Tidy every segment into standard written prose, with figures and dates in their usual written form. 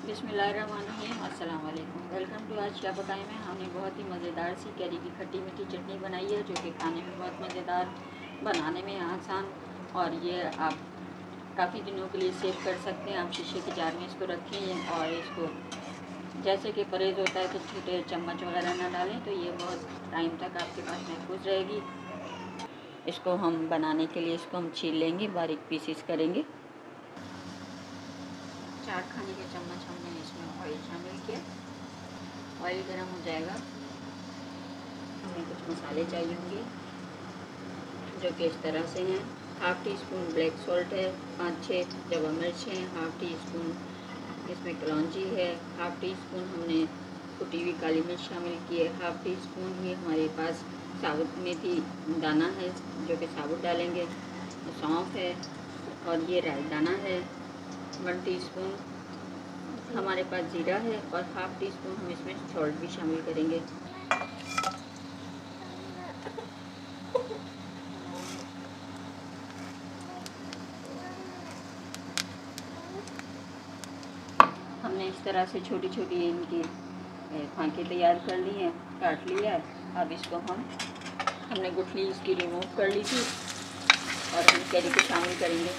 बिस्मिल्लाहिर्रहमानिर्रहीम, अस्सलाम वालेकुम। वेलकम टू आज क्या पकाएं में। हमने बहुत ही मज़ेदार सी कैरी की खट्टी मीठी चटनी बनाई है, जो कि खाने में बहुत मज़ेदार, बनाने में आसान, और ये आप काफ़ी दिनों के लिए सेव कर सकते हैं। आप शीशे के जार में इसको रखें और इसको जैसे कि परहेज़ होता है कि छोटे चम्मच वगैरह ना डालें, तो ये बहुत टाइम तक आपके पास महफूज रहेगी। इसको हम बनाने के लिए इसको हम छील लेंगे, बारीक पीसेस करेंगे। 4 खाने के चम्मच हमने इसमें ऑयल शामिल किया। ऑयल गर्म हो जाएगा, हमें कुछ मसाले चाहिए होंगे, जो कि इस तरह से हैं। Half tea spoon black salt है, 5-6 जवा मिर्च हैं, हाफ़ टी स्पून इसमें कलौंजी है, हाफ़ टी स्पून हमने कुटी हुई काली मिर्च शामिल की है, हाफ़ टी स्पून ही हमारे पास साबुत मेथी दाना है, जो कि साबुत डालेंगे, सौंफ है, और ये राई दाना है। 1 टीस्पून हमारे पास जीरा है, और हाफ़ टी स्पून हम इसमें सॉल्ट भी शामिल करेंगे। हमने इस तरह से छोटी छोटी इनकी फांके तैयार कर ली हैं, काट लिया है। अब इसको हमने गुठली इसकी रिमूव कर ली थी, और हम कैरी को शामिल करेंगे।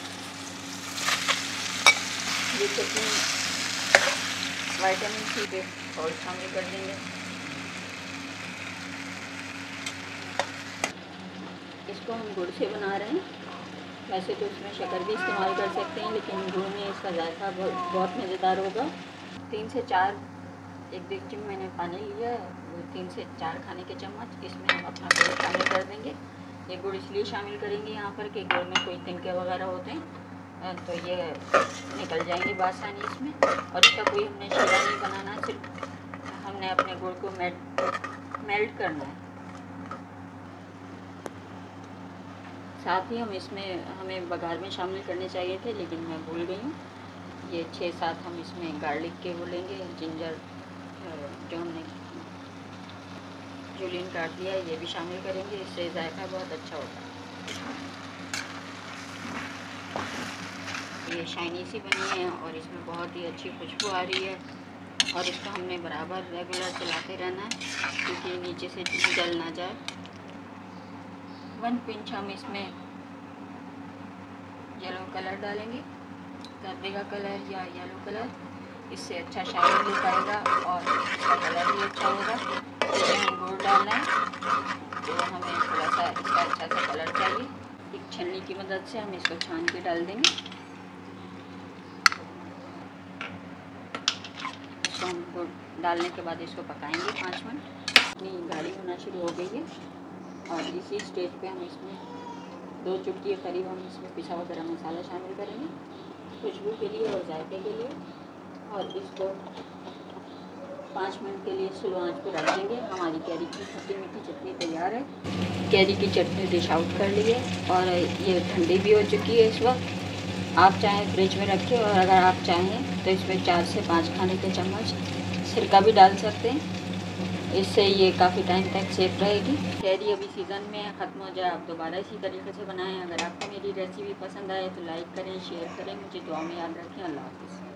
ये चटनी विटामिन सी पे और शामिल कर देंगे। इसको हम गुड़ से बना रहे हैं। वैसे तो इसमें शक्कर भी इस्तेमाल कर सकते हैं, लेकिन गुड़ में इसका जायका बहुत मज़ेदार होगा। 3 से 4 एक देगची में मैंने पानी लिया है, वो 3 से 4 खाने के चम्मच इसमें हम अपना गुड़ शामिल कर देंगे। ये गुड़ इसलिए शामिल करेंगे यहाँ पर कि गुड़ में कोई तिनके वगैरह होते हैं, तो ये निकल जाएंगे बासानी इसमें। और इसका कोई हमने शीरा नहीं बनाना, सिर्फ हमने अपने गुड़ को मेल्ट करना है। साथ ही हमें बघार में शामिल करने चाहिए थे, लेकिन मैं भूल गई हूँ। ये 6-7 हम इसमें गार्लिक के वो लेंगे, जिंजर जो हमने जूलियन काट लिया है, ये भी शामिल करेंगे। इससे जायका बहुत अच्छा होता है। ये शाइनी सी बनी है और इसमें बहुत ही अच्छी खुशबू आ रही है, और इसको हमने बराबर रेगुलर चलाते रहना है, क्योंकि नीचे से जल ना जाए। 1 पिंच हम इसमें येलो कलर डालेंगे, कपड़े का कलर या येलो कलर, इससे अच्छा शाइन लुक आएगा और इसका कलर भी अच्छा होगा। इसमें हम गुड़ डालना है, तो हमें थोड़ा सा इसका अच्छा सा कलर चाहिए। एक छन्नी की मदद से हम इसको छान के डाल देंगे। इसको हम गुड़ डालने के बाद इसको पकाएंगे 5 मिनट। अपनी गाढ़ी होना शुरू हो गई है, और इसी स्टेज पे हम इसमें 2 चुटकी करीब हम इसमें पिसा हुआ गरम मसाला शामिल करेंगे, खुशबू के लिए और जायके के लिए। और इसको 5 मिनट के लिए स्लो आंच पर रख देंगे। हमारी कैरी की खट्टी मीठी चटनी तैयार है। कैरी की चटनी डिश आउट कर ली है, और ये ठंडी भी हो चुकी है इस वक्त। आप चाहें फ्रिज में रखें, और अगर आप चाहें तो इसमें 4 से 5 खाने के चम्मच सिरका भी डाल सकते हैं। इससे ये काफ़ी टाइम तक सेफ रहेगी। कैरी अभी सीज़न में ख़त्म हो जाए, आप दोबारा इसी तरीके से बनाएं। अगर आपको मेरी रेसिपी पसंद आए तो लाइक करें, शेयर करें, मुझे दुआ में याद रखें। अल्लाह हाफ़िज़।